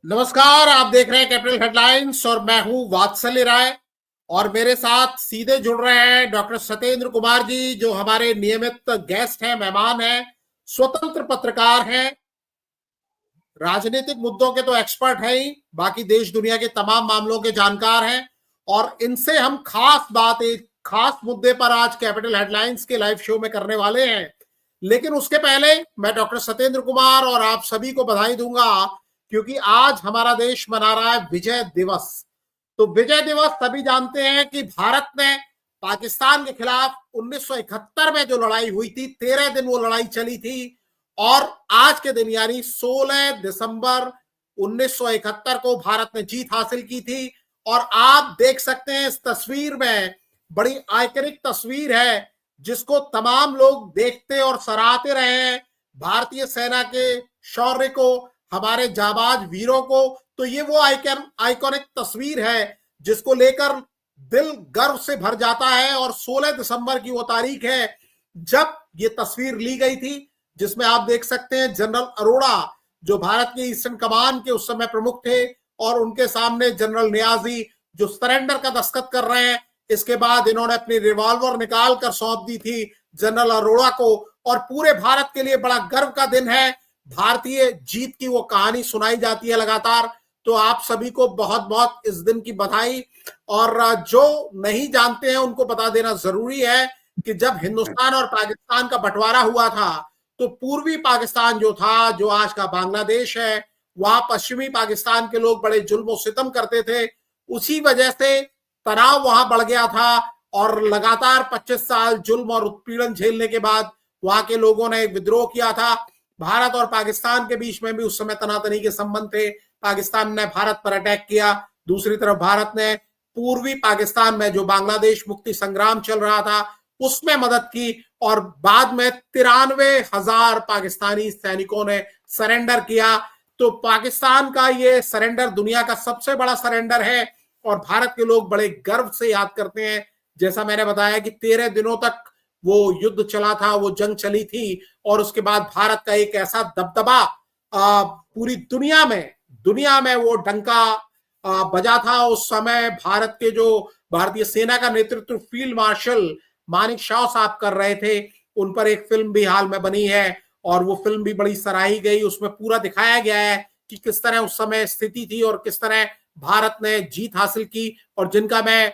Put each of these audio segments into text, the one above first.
नमस्कार। आप देख रहे हैं कैपिटल हेडलाइंस और मैं हूं वात्सल्य राय। और मेरे साथ सीधे जुड़ रहे हैं डॉक्टर सत्येंद्र कुमार जी, जो हमारे नियमित गेस्ट हैं, मेहमान हैं, स्वतंत्र पत्रकार हैं, राजनीतिक मुद्दों के तो एक्सपर्ट हैं ही, बाकी देश दुनिया के तमाम मामलों के जानकार हैं। और इनसे हम एक खास मुद्दे पर आज कैपिटल हेडलाइंस के लाइव शो में करने वाले हैं। लेकिन उसके पहले मैं डॉक्टर सत्येंद्र कुमार और आप सभी को बधाई दूंगा, क्योंकि आज हमारा देश मना रहा है विजय दिवस। तो विजय दिवस सभी जानते हैं कि भारत ने पाकिस्तान के खिलाफ 1971 में जो लड़ाई हुई थी, 13 दिन वो लड़ाई चली थी। और आज के दिन यानी 16 दिसंबर 1971 को भारत ने जीत हासिल की थी। और आप देख सकते हैं इस तस्वीर में, बड़ी आइकनिक तस्वीर है जिसको तमाम लोग देखते और सराहते रहे हैं, भारतीय सेना के शौर्य को, हमारे जाबाज वीरों को। तो ये वो आइकॉनिक तस्वीर है जिसको लेकर दिल गर्व से भर जाता है। और 16 दिसंबर की वो तारीख है जब ये तस्वीर ली गई थी, जिसमें आप देख सकते हैं जनरल अरोड़ा, जो भारत के ईस्टर्न कमान के उस समय प्रमुख थे, और उनके सामने जनरल नियाजी, जो सरेंडर का दस्तखत कर रहे हैं। इसके बाद इन्होंने अपनी रिवॉल्वर निकाल कर सौंप दी थी जनरल अरोड़ा को। और पूरे भारत के लिए बड़ा गर्व का दिन है। भारतीय जीत की वो कहानी सुनाई जाती है लगातार। तो आप सभी को बहुत बहुत इस दिन की बधाई। और जो नहीं जानते हैं उनको बता देना जरूरी है कि जब हिंदुस्तान और पाकिस्तान का बंटवारा हुआ था, तो पूर्वी पाकिस्तान जो था, जो आज का बांग्लादेश है, वहां पश्चिमी पाकिस्तान के लोग बड़े जुल्म सितम करते थे। उसी वजह से तनाव वहां बढ़ गया था। और लगातार 25 साल जुल्म और उत्पीड़न झेलने के बाद वहां के लोगों ने विद्रोह किया था। भारत और पाकिस्तान के बीच में भी उस समय तनातनी के संबंध थे। पाकिस्तान ने भारत पर अटैक किया, दूसरी तरफ भारत ने पूर्वी पाकिस्तान में जो बांग्लादेश मुक्ति संग्राम चल रहा था उसमें मदद की। और बाद में 93,000 पाकिस्तानी सैनिकों ने सरेंडर किया। तो पाकिस्तान का ये सरेंडर दुनिया का सबसे बड़ा सरेंडर है और भारत के लोग बड़े गर्व से याद करते हैं। जैसा मैंने बताया कि 13 दिनों तक वो युद्ध चला था, वो जंग चली थी। और उसके बाद भारत का एक ऐसा दबदबा पूरी दुनिया में वो डंका बजा था। उस समय भारत के जो भारतीय सेना का नेतृत्व फील्ड मार्शल मानिक शाह साहब कर रहे थे। उन पर एक फिल्म भी हाल में बनी है और वो फिल्म भी बड़ी सराही गई। उसमें पूरा दिखाया गया है कि किस तरह उस समय स्थिति थी और किस तरह भारत ने जीत हासिल की। और जिनका मैं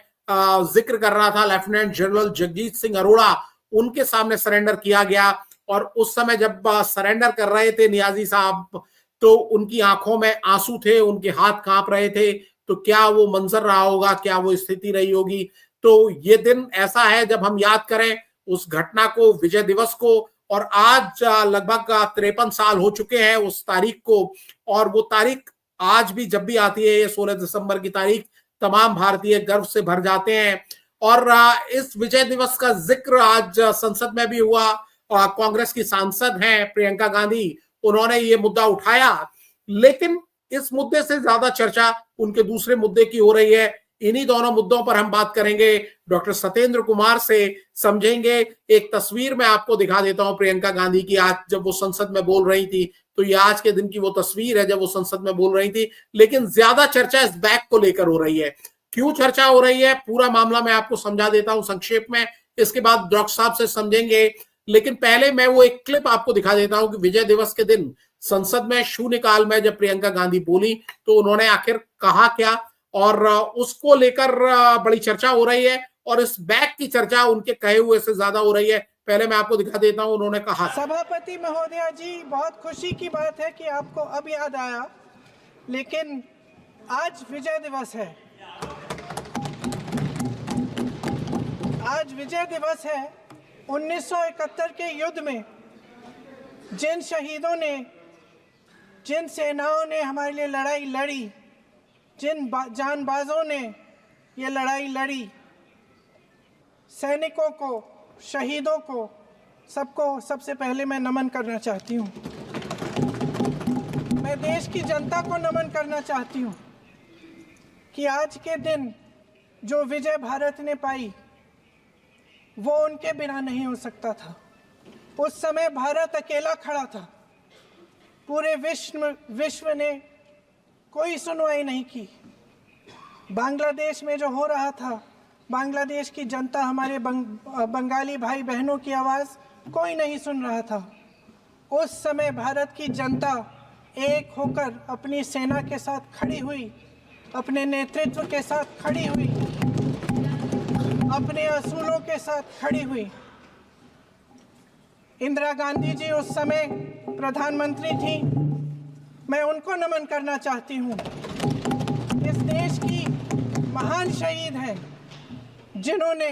जिक्र कर रहा था, लेफ्टिनेंट जनरल जगजीत सिंह अरोड़ा, उनके सामने सरेंडर किया गया। और उस समय जब सरेंडर कर रहे थे नियाजी साहब, तो उनकी आंखों में आंसू थे, उनके हाथ कांप रहे थे। तो क्या वो मंजर रहा होगा, क्या वो स्थिति रही होगी। तो ये दिन ऐसा है जब हम याद करें उस घटना को, विजय दिवस को। और आज लगभग 53 साल हो चुके हैं उस तारीख को। और वो तारीख आज भी जब भी आती है, ये 16 दिसंबर की तारीख, तमाम भारतीय गर्व से भर जाते हैं। और इस विजय दिवस का जिक्र आज संसद में भी हुआ। कांग्रेस की सांसद हैं प्रियंका गांधी, उन्होंने ये मुद्दा उठाया। लेकिन इस मुद्दे से ज्यादा चर्चा उनके दूसरे मुद्दे की हो रही है। इन्हीं दोनों मुद्दों पर हम बात करेंगे डॉक्टर सत्येंद्र कुमार से, समझेंगे। एक तस्वीर मैं आपको दिखा देता हूं प्रियंका गांधी की, आज जब वो संसद में बोल रही थी। तो ये आज के दिन की वो तस्वीर है जब वो संसद में बोल रही थी। लेकिन ज्यादा चर्चा इस बैग को लेकर हो रही है। क्यों चर्चा हो रही है, पूरा मामला मैं आपको समझा देता हूं संक्षेप में, इसके बाद डॉक्टर साहब से समझेंगे। लेकिन पहले मैं वो एक क्लिप आपको दिखा देता हूं कि विजय दिवस के दिन संसद में शून्यकाल में जब प्रियंका गांधी बोली तो उन्होंने आखिर कहा क्या, और उसको लेकर बड़ी चर्चा हो रही है। और इस बैग की चर्चा उनके कहे हुए से ज्यादा हो रही है। पहले मैं आपको दिखा देता हूं उन्होंने कहा। सभापति महोदया जी, बहुत खुशी की बात है कि आपको अब याद आया, लेकिन आज विजय दिवस है। आज विजय दिवस है। 1971 के युद्ध में जिन शहीदों ने, जिन सेनाओं ने हमारे लिए लड़ाई लड़ी, जिन जानबाजों ने ये लड़ाई लड़ी, सैनिकों को, शहीदों को, सबको सबसे पहले मैं नमन करना चाहती हूँ। मैं देश की जनता को नमन करना चाहती हूँ कि आज के दिन जो विजय भारत ने पाई वो उनके बिना नहीं हो सकता था। उस समय भारत अकेला खड़ा था। पूरे विश्व ने कोई सुनवाई नहीं की। बांग्लादेश में जो हो रहा था, बांग्लादेश की जनता, हमारे बंगाली भाई बहनों की आवाज़ कोई नहीं सुन रहा था। उस समय भारत की जनता एक होकर अपनी सेना के साथ खड़ी हुई, अपने नेतृत्व के साथ खड़ी हुई, अपने असूलों के साथ खड़ी हुई। इंदिरा गांधी जी उस समय प्रधानमंत्री थी। मैं उनको नमन करना चाहती हूँ। इस देश की महान शहीद हैं, जिन्होंने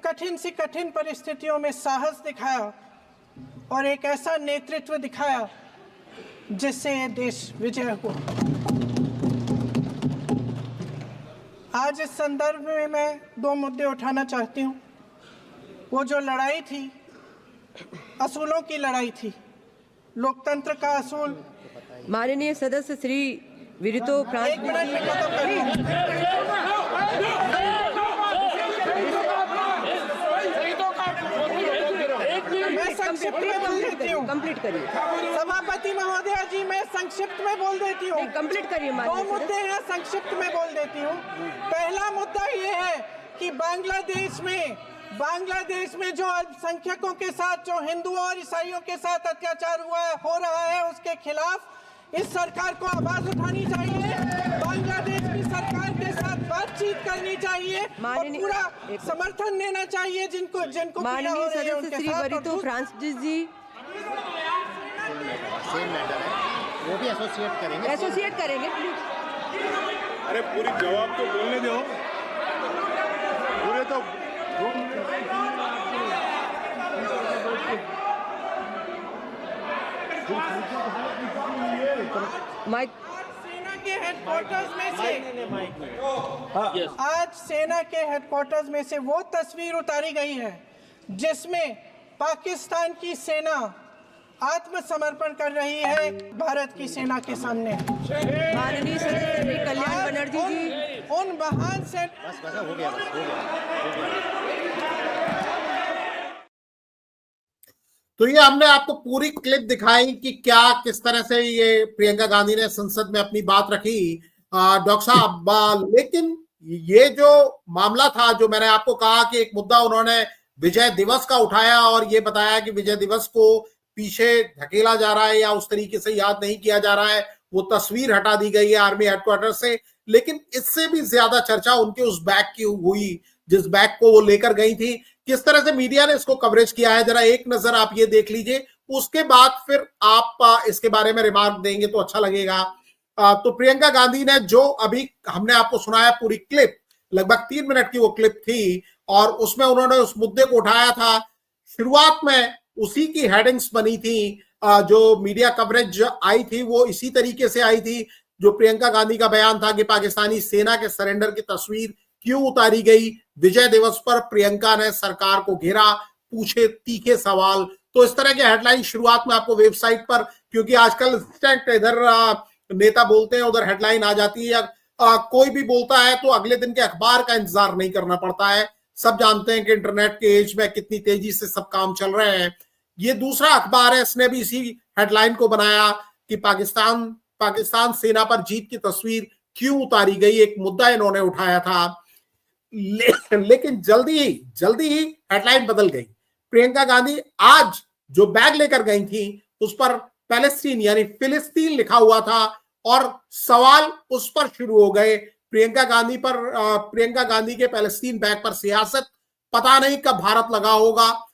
कठिन से कठिन परिस्थितियों में साहस दिखाया और एक ऐसा नेतृत्व दिखाया जिससे ये देश विजय हुआ। आज इस संदर्भ में मैं 2 मुद्दे उठाना चाहती हूँ। वो जो लड़ाई थी, असूलों की लड़ाई थी, लोकतंत्र का असूल। माननीय सदस्य श्री विरितो फ्रांस। एक मिनट में खत्म करिए। मैं संक्षिप्त में बोल देती हूँ। कंप्लीट करिए सभापति महोदया जी, मैं संक्षिप्त में बोल देती हूँ। कंप्लीट करिए। 2 मुद्दे हैं, संक्षिप्त में बोल देती हूँ। पहला मुद्दा ये है कि बांग्लादेश में जो अल्पसंख्यकों के साथ, जो हिंदुओं और ईसाइयों के साथ अत्याचार हो रहा है, उसके खिलाफ इस सरकार को आवाज उठानी चाहिए। बांग्लादेश की सरकार के साथ बातचीत करनी चाहिए और पूरा समर्थन देना चाहिए जिनको माननीय सदस्य श्री वरितो फ्रांसिस जी। वो भी एसोसिएट करेंगे प्लीज। अरे पूरी जवाब तो बोलने दो। पूरे तो माइक। सेना के हेडक्वार्टर्स में से आज सेना के हेडक्वार्टर्स में से वो तस्वीर उतारी गई है जिसमें पाकिस्तान की सेना आत्मसमर्पण कर रही है भारत की सेना के सामने। माननीय सदस्य श्री कल्याण बनर्जी जी। उन महान से बस हो गया। तो ये हमने आपको पूरी क्लिप दिखाई कि क्या किस तरह से ये प्रियंका गांधी ने संसद में अपनी बात रखी डॉक्टर साहब। लेकिन ये जो मामला था, जो मैंने आपको कहा कि एक मुद्दा उन्होंने विजय दिवस का उठाया और ये बताया कि विजय दिवस को पीछे धकेला जा रहा है या उस तरीके से याद नहीं किया जा रहा है, वो तस्वीर हटा दी गई है आर्मी हेडक्वार्टर से। लेकिन इससे भी ज्यादा चर्चा उनके उस बैग की हुई जिस बैग को वो लेकर गई थी। किस तरह से मीडिया ने इसको कवरेज किया है, जरा एक नजर आप ये देख लीजिए, उसके बाद फिर आप इसके बारे में रिमार्क देंगे तो अच्छा लगेगा। तो प्रियंका गांधी ने जो अभी हमने आपको सुनाया पूरी क्लिप, लगभग 3 मिनट की वो क्लिप थी और उसमें उन्होंने उस मुद्दे को उठाया था। शुरुआत में उसी की हेडिंग्स बनी थी, जो मीडिया कवरेज आई थी वो इसी तरीके से आई थी। जो प्रियंका गांधी का बयान था कि पाकिस्तानी सेना के सरेंडर की तस्वीर क्यों उतारी गई, विजय दिवस पर प्रियंका ने सरकार को घेरा, पूछे तीखे सवाल। तो इस तरह के हेडलाइन शुरुआत में आपको वेबसाइट पर, क्योंकि आजकल इधर नेता बोलते हैं उधर हेडलाइन आ जाती है, या कोई भी बोलता है तो अगले दिन के अखबार का इंतजार नहीं करना पड़ता है। सब जानते हैं कि इंटरनेट के एज में कितनी तेजी से सब काम चल रहे हैं। ये दूसरा अखबार है, इसने भी इसी हेडलाइन को बनाया कि पाकिस्तान सेना पर जीत की तस्वीर क्यों उतारी गई, एक मुद्दा इन्होंने उठाया था। लेकिन जल्दी ही हेडलाइन बदल गई। प्रियंका गांधी आज जो बैग लेकर गई थी उस पर पैलेस्टीन यानी फिलिस्तीन लिखा हुआ था और सवाल उस पर शुरू हो गए। प्रियंका गांधी के पैलेस्टीन बैग पर सियासत, पता नहीं कब भारत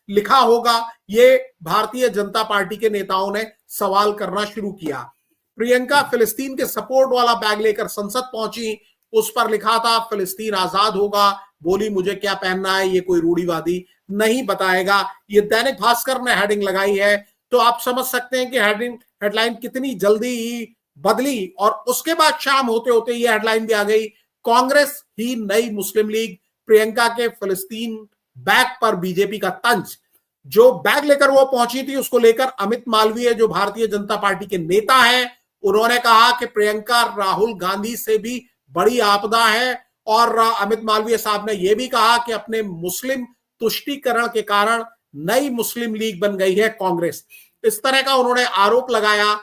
लिखा होगा। ये भारतीय जनता पार्टी के नेताओं ने सवाल करना शुरू किया। प्रियंका फिलिस्तीन के सपोर्ट वाला बैग लेकर संसद पहुंची, उस पर लिखा था फिलिस्तीन आजाद होगा। बोली मुझे क्या पहनना है ये कोई रूढ़िवादी नहीं बताएगा। ये दैनिक भास्कर ने हेडिंग लगाई है, तो आप समझ सकते हैं कि हेडलाइन कितनी जल्दी ही बदली। और उसके बाद शाम होते होते ये हेडलाइन भी आ गई, कांग्रेस ही नई मुस्लिम लीग, प्रियंका के फिलिस्तीन बैग पर बीजेपी का तंज। जो बैग लेकर वो पहुंची थी उसको लेकर अमित मालवीय जो भारतीय जनता पार्टी के नेता है, उन्होंने कहा कि प्रियंका राहुल गांधी से भी बड़ी आपदा है। और अमित मालवीय साहब ने यह भी कहा कि अपने मुस्लिम तुष्टीकरण के कारण नई मुस्लिम लीग बन गई है कांग्रेस। इस तरह का उन्होंने आरोप लगाया।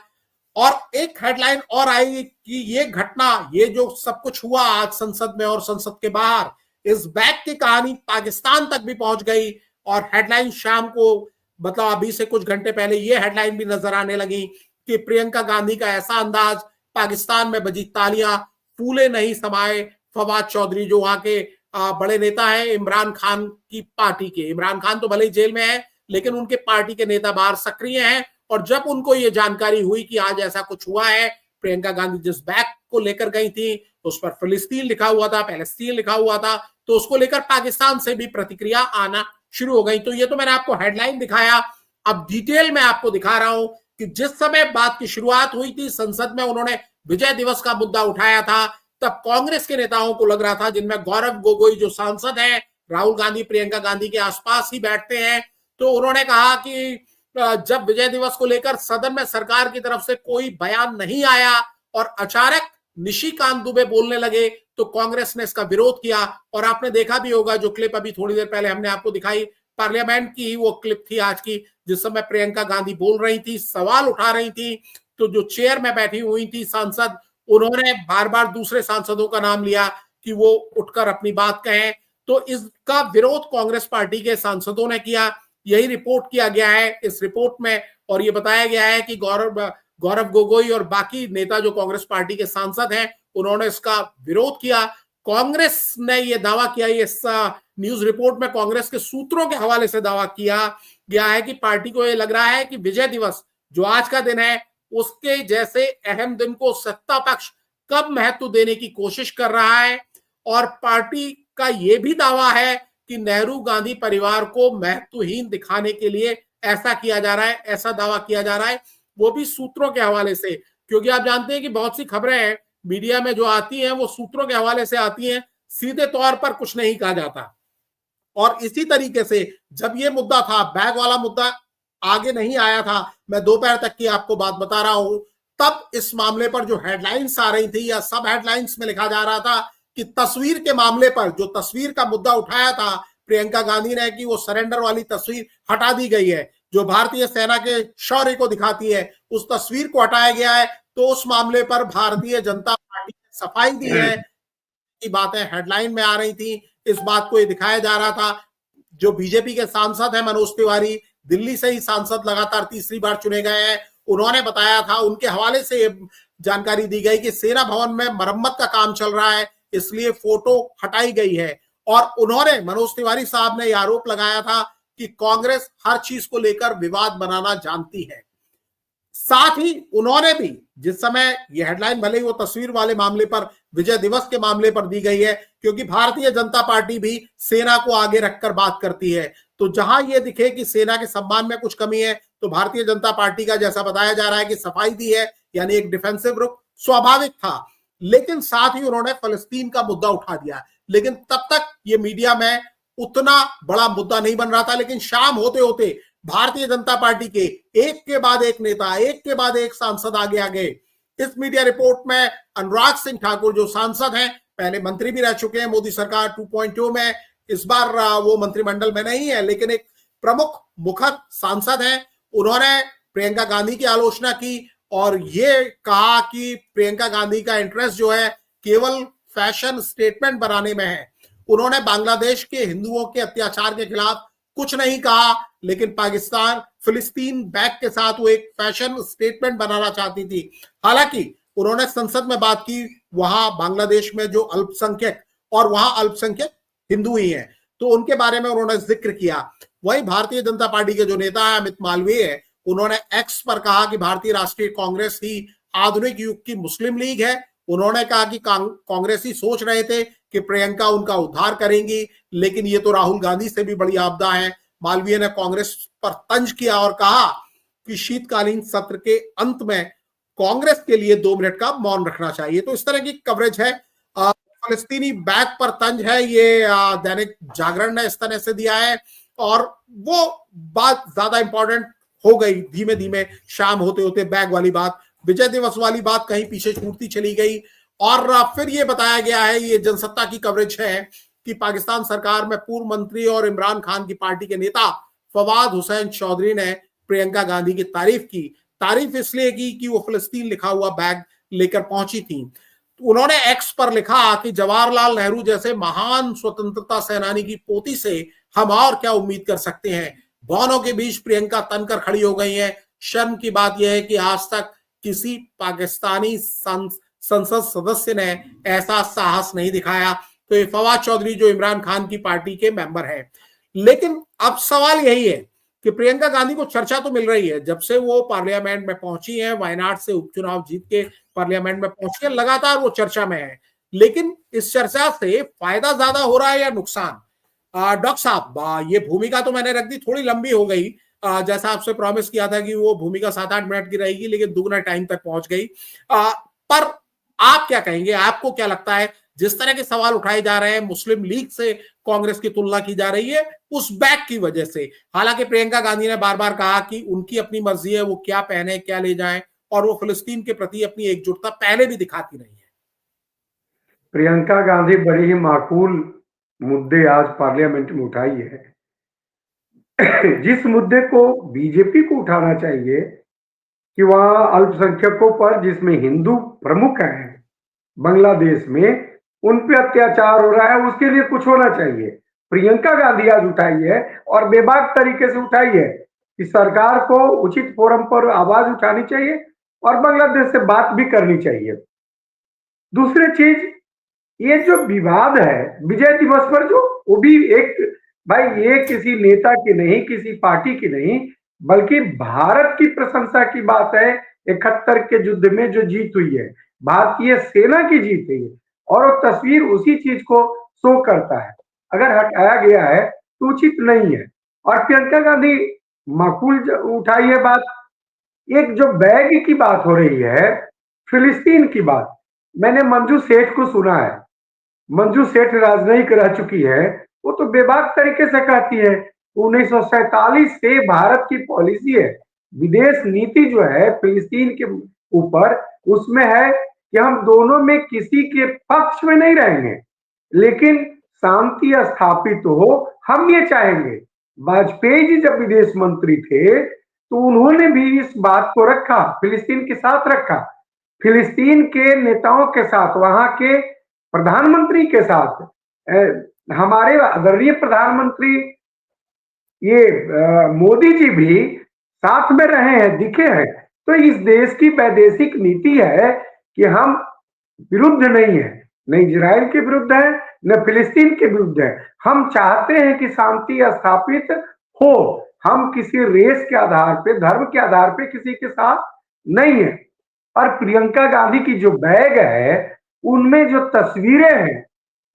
और एक हेडलाइन और आई कि ये घटना, ये जो सब कुछ हुआ आज संसद में और संसद के बाहर, इस बैग की कहानी पाकिस्तान तक भी पहुंच गई। और हेडलाइन शाम को, मतलब अभी से कुछ घंटे पहले ये हेडलाइन भी नजर आने लगी कि प्रियंका गांधी का ऐसा अंदाज, पाकिस्तान में बजी तालियां, फूले नहीं समाये। फवाद चौधरी जो वहां के बड़े नेता है इमरान खान की पार्टी के, इमरान खान तो भले ही जेल में है लेकिन उनके पार्टी के नेता बाहर सक्रिय हैं। और जब उनको ये जानकारी हुई कि आज ऐसा कुछ हुआ है, प्रियंका गांधी जिस बैग को लेकर गई थी उस पर फिलिस्तीन लिखा हुआ था, पैलेस्टीन लिखा हुआ था, तो उसको लेकर पाकिस्तान से भी प्रतिक्रिया आना शुरू हो गई। तो ये तो मैंने आपको हेडलाइन दिखाया, अब डिटेल में आपको दिखा रहा हूं कि जिस समय बात की शुरुआत हुई थी, संसद में उन्होंने विजय दिवस का मुद्दा उठाया था, तब कांग्रेस के नेताओं को लग रहा था, जिनमें गौरव गोगोई जो सांसद है, राहुल गांधी प्रियंका गांधी के आसपास ही बैठते हैं, तो उन्होंने कहा कि जब विजय दिवस को लेकर सदन में सरकार की तरफ से कोई बयान नहीं आया और अचानक निशिकांत दुबे बोलने लगे तो कांग्रेस ने इसका विरोध किया। और आपने देखा भी होगा जो क्लिप अभी थोड़ी देर पहले हमने आपको दिखाई, पार्लियामेंट की वो क्लिप थी आज की, जिस समय प्रियंका गांधी बोल रही थी, सवाल उठा रही थी, तो जो चेयर में बैठी हुई थी सांसद, उन्होंने बार बार दूसरे सांसदों का नाम लिया कि वो उठकर अपनी बात कहें। तो इसका विरोध कांग्रेस पार्टी के सांसदों ने किया, यही रिपोर्ट किया गया है इस रिपोर्ट में। और ये बताया गया है कि गौरव गोगोई और बाकी नेता जो कांग्रेस पार्टी के सांसद हैं, उन्होंने इसका विरोध किया। कांग्रेस ने यह दावा किया, इस न्यूज रिपोर्ट में कांग्रेस के सूत्रों के हवाले से दावा किया गया है कि पार्टी को यह लग रहा है कि विजय दिवस जो आज का दिन है, उसके जैसे अहम दिन को सत्ता पक्ष कब महत्व देने की कोशिश कर रहा है। और पार्टी का यह भी दावा है कि नेहरू गांधी परिवार को महत्वहीन दिखाने के लिए ऐसा किया जा रहा है, ऐसा दावा किया जा रहा है, वो भी सूत्रों के हवाले से। क्योंकि आप जानते हैं कि बहुत सी खबरें हैं मीडिया में जो आती हैं वो सूत्रों के हवाले से आती हैं, सीधे तौर पर कुछ नहीं कहा जाता। और इसी तरीके से जब ये मुद्दा था, बैग वाला मुद्दा आगे नहीं आया था, मैं दोपहर तक की आपको बात बता रहा हूं, तब इस मामले पर जो हेडलाइंस आ रही थी या सब हेडलाइंस में लिखा जा रहा था कि तस्वीर के मामले पर, जो तस्वीर का मुद्दा उठाया था प्रियंका गांधी ने कि वो सरेंडर वाली तस्वीर हटा दी गई है, जो भारतीय सेना के शौर्य को दिखाती है, उस तस्वीर को हटाया गया है। तो उस मामले पर भारतीय जनता पार्टी ने सफाई दी है की बातें हेडलाइन में आ रही थी। इस बात को ये दिखाया जा रहा था, जो बीजेपी के सांसद हैं मनोज तिवारी, दिल्ली से ही सांसद लगातार तीसरी बार चुने गए हैं, उन्होंने बताया था, उनके हवाले से जानकारी दी गई कि सेना भवन में मरम्मत का काम चल रहा है, इसलिए फोटो हटाई गई है। और उन्होंने, मनोज तिवारी साहब ने यह आरोप लगाया था कि कांग्रेस हर चीज को लेकर विवाद बनाना जानती है। साथ ही उन्होंने भी, जिस समय यह हेडलाइन भले ही वो तस्वीर वाले मामले पर, विजय दिवस के मामले पर दी गई है, क्योंकि भारतीय जनता पार्टी भी सेना को आगे रखकर बात करती है, तो जहां यह दिखे कि सेना के सम्मान में कुछ कमी है, तो भारतीय जनता पार्टी का, जैसा बताया जा रहा है कि सफाई दी है, यानी एक डिफेंसिव रुख स्वाभाविक था। लेकिन साथ ही उन्होंने फलस्तीन का मुद्दा उठा दिया, लेकिन तब तक ये मीडिया में उतना बड़ा मुद्दा नहीं बन रहा था। लेकिन शाम होते होते भारतीय जनता पार्टी के एक के बाद एक नेता, एक के बाद एक सांसद आगे आ गए। इस मीडिया रिपोर्ट में अनुराग सिंह ठाकुर जो सांसद हैं, पहले मंत्री भी रह चुके हैं मोदी सरकार 2.0 में, इस बार वो मंत्रिमंडल में नहीं है, लेकिन एक प्रमुख मुखर सांसद हैं, उन्होंने प्रियंका गांधी की आलोचना की और ये कहा कि प्रियंका गांधी का इंटरेस्ट जो है केवल फैशन स्टेटमेंट बनाने में है। उन्होंने बांग्लादेश के हिंदुओं के अत्याचार के खिलाफ कुछ नहीं कहा, लेकिन पाकिस्तान फिलिस्तीन बैग के साथ वो एक फैशन स्टेटमेंट बनाना चाहती थी। हालांकि उन्होंने संसद में बात की, वहां बांग्लादेश में जो अल्पसंख्यक, और वहां अल्पसंख्यक हिंदू ही हैं, तो उनके बारे में उन्होंने जिक्र किया। वहीं भारतीय जनता पार्टी के जो नेता है अमित मालवीय है, उन्होंने एक्स पर कहा कि भारतीय राष्ट्रीय कांग्रेस ही आधुनिक युग की मुस्लिम लीग है। उन्होंने कहा कि कांग्रेसी सोच रहे थे कि प्रियंका उनका उद्धार करेंगी, लेकिन ये तो राहुल गांधी से भी बड़ी आपदा है। मालवीय ने कांग्रेस पर तंज किया और कहा कि शीतकालीन सत्र के अंत में कांग्रेस के लिए 2 मिनट का मौन रखना चाहिए। तो इस तरह की कवरेज है। फलस्तीनी बैग पर तंज है, ये दैनिक जागरण ने इस तरह से दिया है, और वो बात ज्यादा इंपॉर्टेंट हो गई धीमे धीमे, शाम होते होते बैग वाली बात, विजय दिवस वाली बात कहीं पीछे छूटती चली गई। और फिर ये बताया गया है, ये जनसत्ता की कवरेज है, कि पाकिस्तान सरकार में पूर्व मंत्री और इमरान खान की पार्टी के नेता फवाद हुसैन चौधरी ने प्रियंका गांधी की तारीफ की। तारीफ इसलिए की कि वो फिलिस्तीन लिखा हुआ बैग लेकर पहुंची थी। उन्होंने एक्स पर लिखा कि जवाहरलाल नेहरू जैसे महान स्वतंत्रता सेनानी की पोती से हम और क्या उम्मीद कर सकते हैं। बौनों के बीच प्रियंका तनकर खड़ी हो गई है। शर्म की बात यह है कि आज तक किसी पाकिस्तानी संसद सदस्य ने ऐसा साहस नहीं दिखाया। तो ये फवाद चौधरी जो इमरान खान की पार्टी के मेंबर है। लेकिन अब सवाल यही है कि प्रियंका गांधी को चर्चा तो मिल रही है, जब से वो पार्लियामेंट में पहुंची है, वायनाड से उपचुनाव जीत के पार्लियामेंट में पहुंची है, लगातार वो चर्चा में है। लेकिन इस चर्चा से फायदा ज्यादा हो रहा है या नुकसान? डॉक्टर साहब, ये भूमिका तो मैंने रख दी, थोड़ी लंबी हो गई। जैसा आपसे प्रॉमिस किया था कि वो भूमिका 7-8 मिनट की रहेगी, लेकिन दुगना टाइम तक पहुंच गई। पर आप क्या कहेंगे? आपको क्या लगता है, जिस तरह के सवाल उठाए जा रहे हैं, मुस्लिम लीग से कांग्रेस की तुलना की जा रही है उस बैग की वजह से? हालांकि प्रियंका गांधी ने बार बार कहा कि उनकी अपनी मर्जी है, वो क्या पहने क्या ले जाएं, और वो फिलिस्तीन के प्रति अपनी एकजुटता पहले भी दिखाती रही है। प्रियंका गांधी बड़ी ही माकूल मुद्दे आज पार्लियामेंट में उठाई है। जिस मुद्दे को बीजेपी को उठाना चाहिए कि वहां अल्पसंख्यकों पर, जिसमें हिंदू प्रमुख हैं बांग्लादेश में, उन पे अत्याचार हो रहा है, उसके लिए कुछ होना चाहिए। प्रियंका गांधी आज उठाई है और बेबाक तरीके से उठाई है कि सरकार को उचित फोरम पर आवाज उठानी चाहिए और बांग्लादेश से बात भी करनी चाहिए। दूसरी चीज, ये जो विवाद है विजय दिवस पर, जो वो भी एक, भाई ये किसी नेता की नहीं, किसी पार्टी की नहीं, बल्कि भारत की प्रशंसा की बात है। 71 के युद्ध में जो जीत हुई है, भारतीय सेना की जीत है, और वो तस्वीर उसी चीज को शो करता है। अगर हटाया गया है तो उचित नहीं है। और प्रियंका गांधी माकूल उठाई है बात। एक जो बैग की बात हो रही है, फिलिस्तीन की बात, मैंने मंजू सेठ को सुना है। मंजू सेठ राजनयिक रह चुकी है, वो तो बेबाक तरीके से कहती है 1947 से भारत की पॉलिसी है, विदेश नीति जो है फिलिस्तीन के ऊपर, उसमें है कि हम दोनों में किसी के पक्ष में नहीं रहेंगे, लेकिन शांति स्थापित हो, हम ये चाहेंगे। वाजपेयी जी जब विदेश मंत्री थे तो उन्होंने भी इस बात को रखा, फिलिस्तीन के साथ रखा, फिलिस्तीन के नेताओं के साथ, वहां के प्रधानमंत्री के साथ। हमारे आदरणीय प्रधानमंत्री ये मोदी जी भी साथ में रहे हैं, दिखे हैं। तो इस देश की वैदेशिक नीति है कि हम विरुद्ध नहीं है, न इजराइल के विरुद्ध है, न फिलिस्तीन के विरुद्ध है। हम चाहते हैं कि शांति स्थापित हो। हम किसी रेस के आधार पे, धर्म के आधार पे किसी के साथ नहीं है। और प्रियंका गांधी की जो बैग है, उनमें जो तस्वीरें हैं,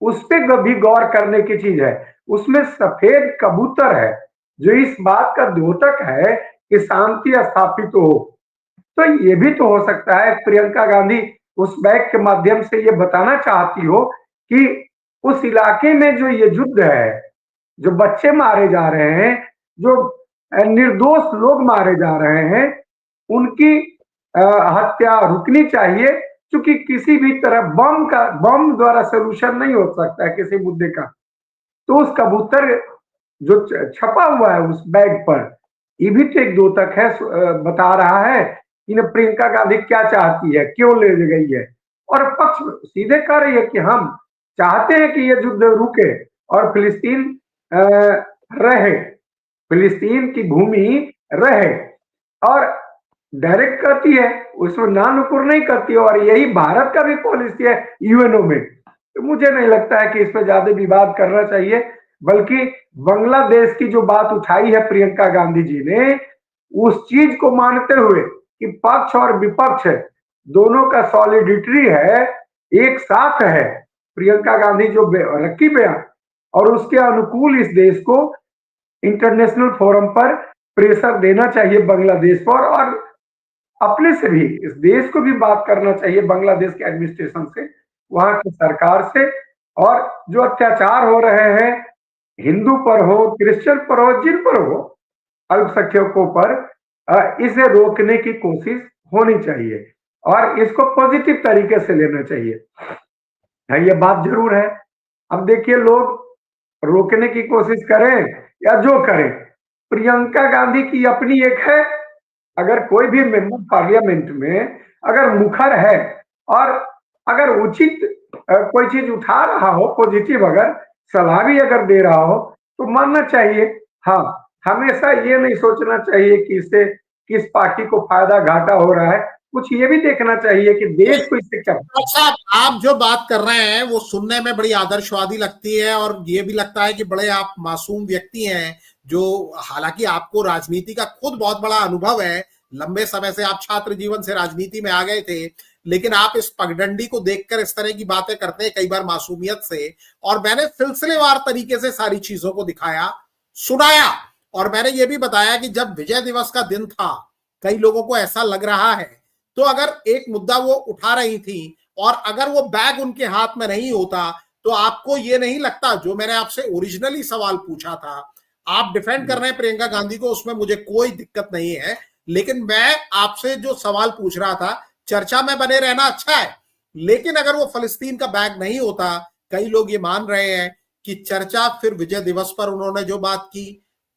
उस पर भी गौर करने की चीज है। उसमें सफेद कबूतर है जो इस बात का द्योतक है कि शांति स्थापित हो। तो ये भी तो हो सकता है प्रियंका गांधी उस बैग के माध्यम से ये बताना चाहती हो कि उस इलाके में जो ये युद्ध है, जो बच्चे मारे जा रहे हैं, जो निर्दोष लोग मारे जा रहे हैं, उनकी हत्या रुकनी चाहिए। क्योंकि किसी भी तरह बम द्वारा सोल्यूशन नहीं हो सकता है किसी मुद्दे का। तो उस कबूतर जो छपा हुआ है उस बैग पर, ये भी तो एक द्योतक है, बता रहा है कि प्रियंका गांधी क्या चाहती है, क्यों ले गई है। और पक्ष सीधे कह रही है कि हम चाहते हैं कि ये युद्ध रुके और फिलिस्तीन रहे, फिलिस्तीन की भूमि रहे, और डायरेक्ट करती है, उसमें ना नुकुर नहीं करती है। और यही भारत का भी पॉलिसी है यूएनओ में। तो मुझे नहीं लगता है कि इस पर ज्यादा विवाद करना चाहिए, बल्कि बांग्लादेश की जो बात उठाई है प्रियंका गांधी जी ने, उस चीज को मानते हुए कि पक्ष और विपक्ष दोनों का सॉलिडिटी है, एक साथ है। प्रियंका गांधी जो रखी बयान, और उसके अनुकूल इस देश को इंटरनेशनल फोरम पर प्रेशर देना चाहिए बांग्लादेश पर, और अपने से भी इस देश को भी बात करना चाहिए, बांग्लादेश के एडमिनिस्ट्रेशन से, वहां की सरकार से। और जो अत्याचार हो रहे हैं हिंदू पर हो, क्रिश्चियन पर हो, जिन पर हो, अल्पसंख्यकों पर, इसे रोकने की कोशिश होनी चाहिए और इसको पॉजिटिव तरीके से लेना चाहिए। ये बात जरूर है। अब देखिए, लोग रोकने की कोशिश करें या जो करें, प्रियंका गांधी की अपनी एक है अगर कोई भी मेंबर पार्लियामेंट में अगर मुखर है और अगर उचित कोई चीज उठा रहा हो, पॉजिटिव अगर सलाह भी अगर दे रहा हो तो मानना चाहिए। हाँ, हमेशा ये नहीं सोचना चाहिए कि इससे किस पार्टी को फायदा घाटा हो रहा है, कुछ ये भी देखना चाहिए कि देश को इससे क्या। साहब, आप जो बात कर रहे हैं वो सुनने में बड़ी आदर्शवादी लगती है और ये भी लगता है कि बड़े आप मासूम व्यक्ति हैं, जो हालांकि आपको राजनीति का खुद बहुत बड़ा अनुभव है, लंबे समय से आप छात्र जीवन से राजनीति में आ गए थे, लेकिन आप इस पगडंडी को देखकर इस तरह की बातें करते हैं कई बार मासूमियत से। और मैंने सिलसिलेवार तरीके से सारी चीजों को दिखाया, सुनाया, और मैंने ये भी बताया कि जब विजय दिवस का दिन था कई लोगों को ऐसा लग रहा है, तो अगर एक मुद्दा वो उठा रही थी और अगर वो बैग उनके हाथ में नहीं होता तो आपको ये नहीं लगता, जो मैंने आपसे ओरिजिनली सवाल पूछा था, आप डिफेंड कर रहे हैं प्रियंका गांधी को, उसमें मुझे कोई दिक्कत नहीं है, लेकिन मैं आपसे जो सवाल पूछ रहा था, चर्चा में बने रहना अच्छा है, लेकिन अगर वो फलस्तीन का बैग नहीं होता, कई लोग ये मान रहे हैं कि चर्चा फिर विजय दिवस पर उन्होंने जो बात की,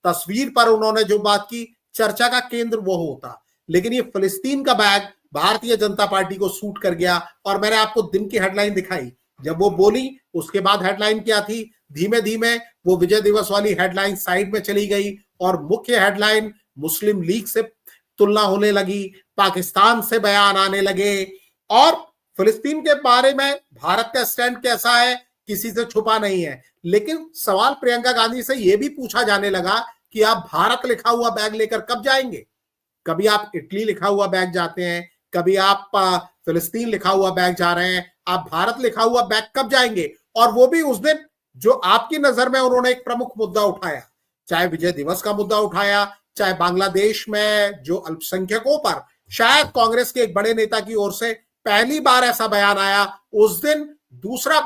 तस्वीर पर उन्होंने जो बात की, चर्चा का केंद्र वो होता। लेकिन ये फलस्तीन का बैग भारतीय जनता पार्टी को सूट कर गया। और मैंने आपको दिन की हेडलाइन दिखाई, जब वो बोली उसके बाद हेडलाइन क्या थी, धीमे धीमे वो विजय दिवस वाली हेडलाइन साइड में चली गई और मुख्य हेडलाइन मुस्लिम लीग से तुलना होने लगी, पाकिस्तान से बयान आने लगे, और फिलिस्तीन के बारे में भारत का स्टैंड कैसा है किसी से छुपा नहीं है। लेकिन सवाल प्रियंका गांधी से यह भी पूछा जाने लगा कि आप भारत लिखा हुआ बैग लेकर कब जाएंगे। कभी आप इटली लिखा हुआ बैग जाते हैं, कभी आप फिलिस्तीन लिखा हुआ बैग जा रहे हैं, आप भारत लिखा हुआ बैग कब जाएंगे। और वो भी उस दिन जो आपकी नजर में उन्होंने एक प्रमुख मुद्दा उठाया, चाहे विजय दिवस का मुद्दा उठाया, चाहे बांग्लादेश में जो अल्पसंख्यकों पर शायद कांग्रेस के एक बड़े नेता की ओर से पहली बार ऐसा बयान आया, उस दिन दूसरा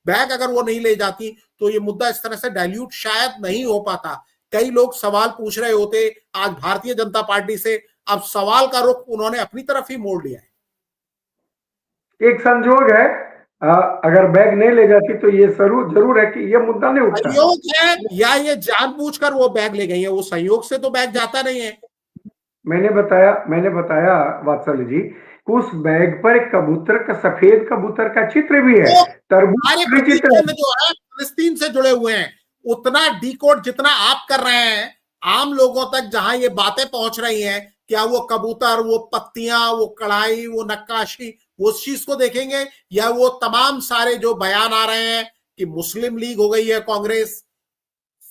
बैग अगर वो नहीं ले जाती तो ये मुद्दा इस तरह से डाइल्यूट शायद नहीं हो पाता। कई लोग सवाल पूछ रहे होते आज भारतीय जनता पार्टी से, अब सवाल का रुख उन्होंने अपनी तरफ ही मोड़ लिया है। एक संजोग है, अगर बैग नहीं ले जाती तो ये जरूर है कि ये मुद्दा नहीं उठता। संयोग है या ये जानबूझकर वो बैग ले गई है, वो संयोग से तो बैग जाता नहीं है। मैंने बताया वात्सल्य जी, उस बैग पर एक कबूतर का, सफेद कबूतर का चित्र भी है, तरबूज चित्र जो है फिलिस्तीन से जुड़े हुए हैं। उतना डीकोड जितना आप कर रहे हैं, आम लोगों तक जहां ये बातें पहुंच रही हैं, क्या वो कबूतर, वो पत्तियां, वो कढ़ाई, वो नक्काशी, वो उस चीज को देखेंगे, या वो तमाम सारे जो बयान आ रहे हैं कि मुस्लिम लीग हो गई है कांग्रेस,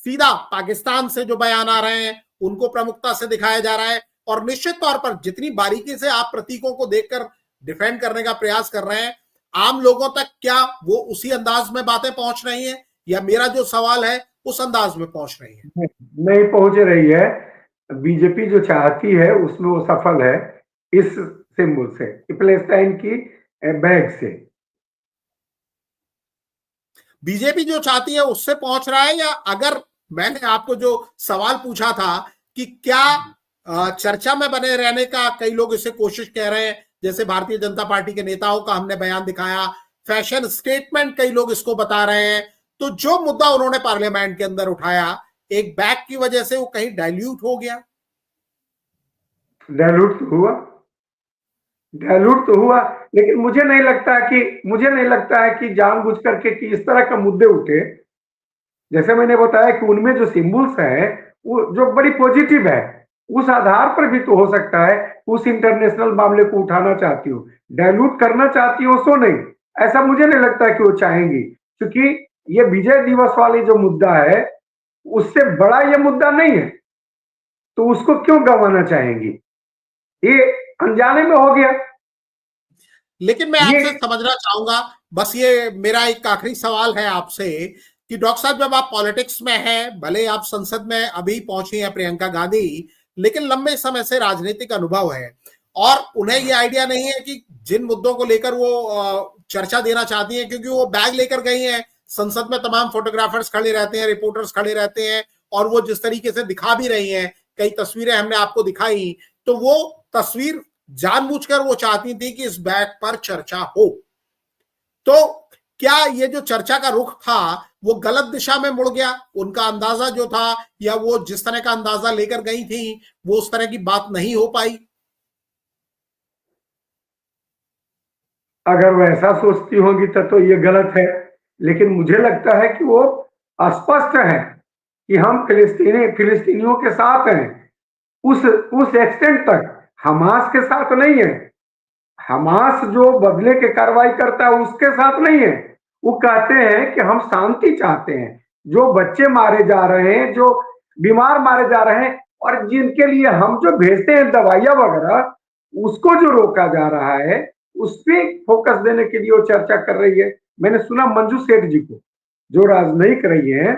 सीधा पाकिस्तान से जो बयान आ रहे हैं उनको प्रमुखता से दिखाया जा रहा है। और निश्चित तौर पर जितनी बारीकी से आप प्रतीकों को देखकर डिफेंड करने का प्रयास कर रहे हैं, आम लोगों तक क्या वो उसी अंदाज में बातें पहुंच रही हैं, या मेरा जो सवाल है उस अंदाज में पहुंच रही है? नहीं पहुंच रही है। बीजेपी जो चाहती है उसमें वो सफल है, इस सिंबल से, पैलेस्टाइन की बैग से। बीजेपी जो चाहती है उससे पहुंच रहा है, या अगर मैंने आपको जो सवाल पूछा था कि क्या चर्चा में बने रहने का, कई लोग इसे कोशिश कह रहे हैं, जैसे भारतीय जनता पार्टी के नेताओं का हमने बयान दिखाया, फैशन स्टेटमेंट कई लोग इसको बता रहे हैं, तो जो मुद्दा उन्होंने पार्लियामेंट के अंदर उठाया एक बैग की वजह से वो कहीं डाइल्यूट हो गया। डाइल्यूट तो हुआ, लेकिन मुझे नहीं लगता है कि जानबूझ करके कि इस तरह का मुद्दे उठे। जैसे मैंने बताया कि उनमें जो सिंबल्स है वो जो बड़ी पॉजिटिव है, उस आधार पर भी तो हो सकता है उस इंटरनेशनल मामले को उठाना चाहती हो, डाइल्यूट करना चाहती हो, सो नहीं, ऐसा मुझे नहीं लगता कि वो चाहेंगी, क्योंकि ये विजय दिवस वाली जो मुद्दा है उससे बड़ा ये मुद्दा नहीं है, तो उसको क्यों गंवाना चाहेंगी, ये अनजाने में हो गया। लेकिन मैं आपसे समझना चाहूंगा, बस ये मेरा एक आखिरी सवाल है आपसे कि डॉक्टर साहब, जब आप पॉलिटिक्स में हैं, भले आप संसद में अभी पहुंची हैं प्रियंका गांधी, लेकिन लंबे समय से राजनीतिक अनुभव है और उन्हें ये आइडिया नहीं है कि जिन मुद्दों को लेकर वो चर्चा देना चाहती हैं, क्योंकि वो बैग लेकर गई हैं, संसद में तमाम फोटोग्राफर्स खड़े रहते हैं, रिपोर्टर्स खड़े रहते हैं, और वो जिस तरीके से दिखा भी रही हैं, कई तस्वीरें हमने आपको दिखाई, तो वो तस्वीर जानबूझकर वो चाहती थी कि इस बैग पर चर्चा हो। तो क्या ये जो चर्चा का रुख था वो गलत दिशा में मुड़ गया? उनका अंदाजा जो था, या वो जिस तरह का अंदाजा लेकर गई थी, वो उस तरह की बात नहीं हो पाई? अगर वैसा सोचती होंगी तो ये गलत है, लेकिन मुझे लगता है कि वो स्पष्ट है कि हम फिलिस्तीनियों के साथ हैं, उस एक्सटेंट तक। हमास के साथ नहीं है। हमास जो बदले के कार्रवाई करता है उसके साथ नहीं है। वो कहते हैं कि हम शांति चाहते हैं। जो बच्चे मारे जा रहे हैं, जो बीमार मारे जा रहे हैं, और जिनके लिए हम जो भेजते हैं दवाइयां वगैरह, उसको जो रोका जा रहा है, उस पर फोकस देने के लिए वो चर्चा कर रही है। मैंने सुना मंजू सेठ जी को, जो राजनयिक रही है,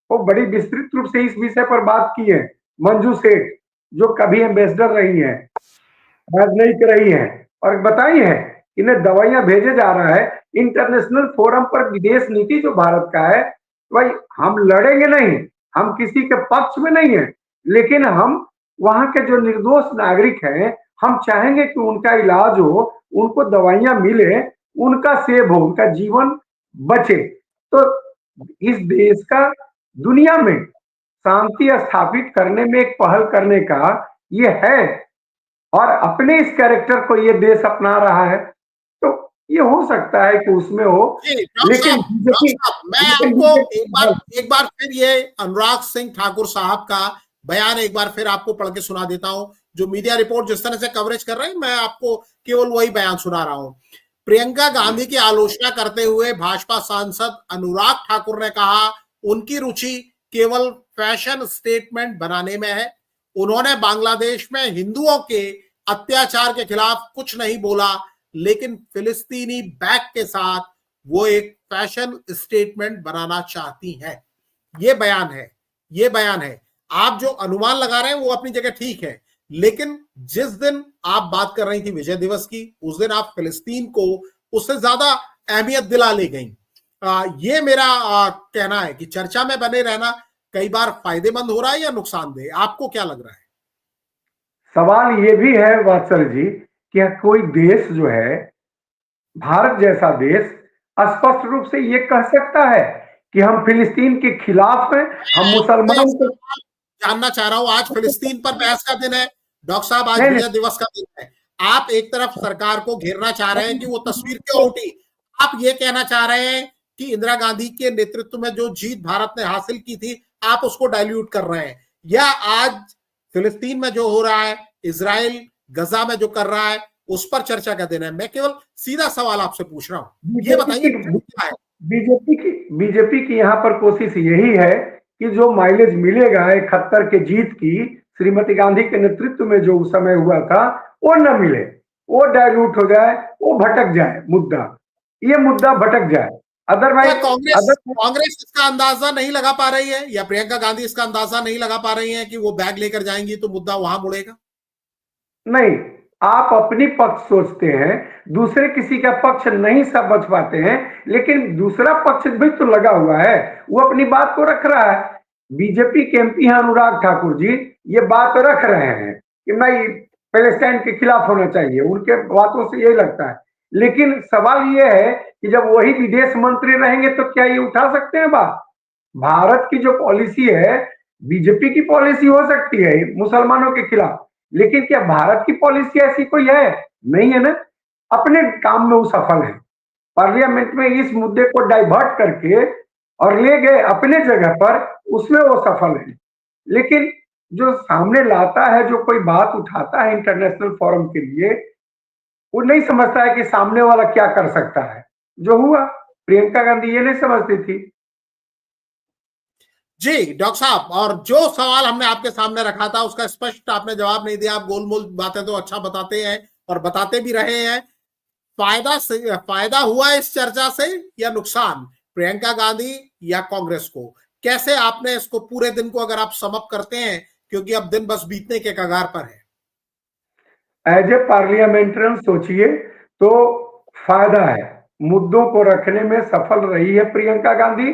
वो बड़ी विस्तृत रूप से इस विषय पर बात की है। मंजू सेठ, जो कभी एम्बेसडर रही है, राजनयिक रही है, और बताई है इन्हें दवाइयां भेजे जा रहा है। इंटरनेशनल फोरम पर विदेश नीति जो भारत का है, भाई हम लड़ेंगे नहीं, हम किसी के पक्ष में नहीं है, लेकिन हम वहां के जो निर्दोष नागरिक हैं, हम चाहेंगे कि उनका इलाज हो, उनको दवाइयां मिले, उनका सेव हो, उनका जीवन बचे। तो इस देश का दुनिया में शांति स्थापित करने में एक पहल करने का ये है, और अपने इस कैरेक्टर को ये देश अपना रहा है, तो ये हो सकता है कि उसमें हो। लेकिन मैं आपको एक बार फिर ये अनुराग सिंह ठाकुर साहब का बयान एक बार फिर आपको पढ़ के सुना देता हूं। जो मीडिया रिपोर्ट जिस तरह से कवरेज कर रहे हैं, मैं आपको केवल वही बयान सुना रहा हूं। प्रियंका गांधी की आलोचना करते हुए भाजपा सांसद अनुराग ठाकुर ने कहा, उनकी रुचि केवल फैशन स्टेटमेंट बनाने में है। उन्होंने बांग्लादेश में हिंदुओं के अत्याचार के खिलाफ कुछ नहीं बोला, लेकिन फिलिस्तीनी बैक के साथ वो एक फैशन स्टेटमेंट बनाना चाहती हैं। ये बयान है, ये बयान है। आप जो अनुमान लगा रहे हैं वो अपनी जगह ठीक है, लेकिन जिस दिन आप बात कर रही थी विजय दिवस की, उस दिन आप फिलिस्तीन को उससे ज्यादा अहमियत दिला ले गई। ये मेरा कहना है कि चर्चा में बने रहना कई बार फायदेमंद हो रहा है या नुकसानदेह? आपको क्या लग रहा है? सवाल ये भी है वात्सल जी, कि कोई देश जो है, भारत जैसा देश, स्पष्ट रूप से ये कह सकता है कि हम फिलिस्तीन के खिलाफ हैं, हम मुसलमान को जानना चाह रहा हूं। आज फिलिस्तीन पर बहस का दिन है डॉक्टर साहब, आज विजय दिवस का दिन है। आप एक तरफ सरकार को घेरना चाह रहे हैं कि वो तस्वीर क्यों उठी, आप ये कहना चाह रहे हैं कि इंदिरा गांधी के नेतृत्व में जो जीत भारत ने हासिल की थी, आप उसको डाइल्यूट कर रहे हैं, या आज फिलिस्तीन में जो हो रहा है, इजराइल गजा में जो कर रहा है, उस पर चर्चा का दिन है? मैं केवल सीधा सवाल आपसे पूछ रहा हूं, ये बताइए क्या है? बीजेपी की यहाँ पर कोशिश यही है कि जो माइलेज मिलेगा 71 के जीत की, श्रीमती गांधी के नेतृत्व में जो उस समय हुआ था, वो न मिले, वो डाइल्यूट हो जाए, वो भटक जाए मुद्दा, ये मुद्दा भटक जाए। अदरवाइज कांग्रेस इसका अंदाजा नहीं लगा पा रही है, या प्रियंका गांधी इसका अंदाजा नहीं लगा पा रही है कि वो बैग लेकर जाएंगी तो मुद्दा वहां मुड़ेगा? नहीं, आप अपनी पक्ष सोचते हैं, दूसरे किसी का पक्ष नहीं समझ पाते हैं, लेकिन दूसरा पक्ष भी तो लगा हुआ है, वो अपनी बात को रख रहा है। बीजेपी के एमपी हैं अनुराग ठाकुर जी, ये बात रख रहे हैं कि नहीं, पैलेस्टाइन के खिलाफ होना चाहिए, उनके बातों से यही लगता है। लेकिन सवाल ये है कि जब वही विदेश मंत्री रहेंगे तो क्या ये उठा सकते हैं बात? भारत की जो पॉलिसी है, बीजेपी की पॉलिसी हो सकती है मुसलमानों के खिलाफ, लेकिन क्या भारत की पॉलिसी ऐसी कोई है? नहीं है ना। अपने काम में वो सफल है, पार्लियामेंट में इस मुद्दे को डाइवर्ट करके और ले गए अपने जगह पर, उसमें वो सफल है। लेकिन जो सामने लाता है, जो कोई बात उठाता है इंटरनेशनल फोरम के लिए, वो नहीं समझता है कि सामने वाला क्या कर सकता है। जो हुआ, प्रियंका गांधी ये नहीं समझती थी। जी डॉक्टर साहब, और जो सवाल हमने आपके सामने रखा था उसका स्पष्ट आपने जवाब नहीं दिया। आप गोलमोल बातें तो अच्छा बताते हैं और बताते भी रहे हैं। फायदा हुआ इस चर्चा से या नुकसान, प्रियंका गांधी या कांग्रेस को? कैसे आपने इसको पूरे दिन को अगर आप समअप करते हैं, क्योंकि अब दिन बस बीतने के कगार पर है। एज ए पार्लियामेंट्रियन सोचिए तो फायदा है, मुद्दों को रखने में सफल रही है प्रियंका गांधी।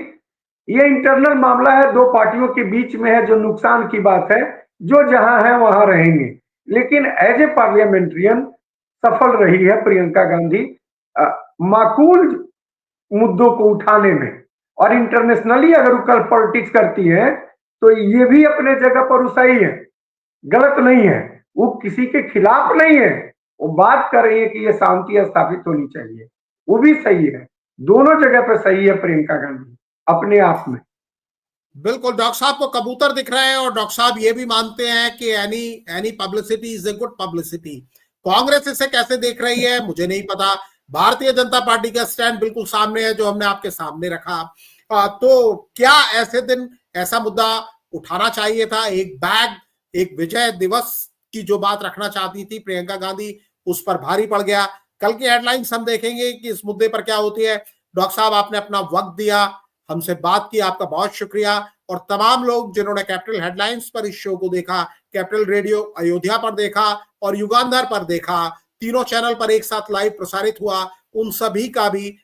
ये इंटरनल मामला है, दो पार्टियों के बीच में है, जो नुकसान की बात है, जो जहां है वहां रहेंगे। लेकिन एज ए पार्लियामेंट्रियन सफल रही है प्रियंका गांधी। माकूल मुद्दों को उठाने में, और इंटरनेशनली अगर वो कल पॉलिटिक्स करती है तो ये भी अपने जगह पर वो सही है, गलत नहीं है, वो किसी के खिलाफ नहीं है, वो बात कर रही है कि ये शांति स्थापित होनी चाहिए, वो भी सही है, दोनों जगह पे सही है प्रियंका गांधी अपने आप में। बिल्कुल, डॉक्टर साहब को कबूतर दिख रहे हैं और डॉक्टर साहब ये भी मानते हैं कि any publicity is a good publicity. Congress इसे कैसे देख रही है मुझे नहीं पता। भारतीय जनता पार्टी का स्टैंड बिल्कुल सामने है जो हमने आपके सामने रखा। तो क्या ऐसे दिन ऐसा मुद्दा उठाना चाहिए था? एक विजय दिवस की जो बात रखना चाहती थी प्रियंका गांधी, उस पर भारी पड़ गया। कल की हेडलाइंस हम देखेंगे कि इस मुद्दे पर क्या होती है। डॉक्टर साहब, आपने अपना वक्त दिया, हमसे बात की, आपका बहुत शुक्रिया। और तमाम लोग जिन्होंने कैपिटल हेडलाइंस पर इस शो को देखा, कैपिटल रेडियो अयोध्या पर देखा और युगांधर पर देखा, तीनों चैनल पर एक साथ लाइव प्रसारित हुआ, उन सभी का भी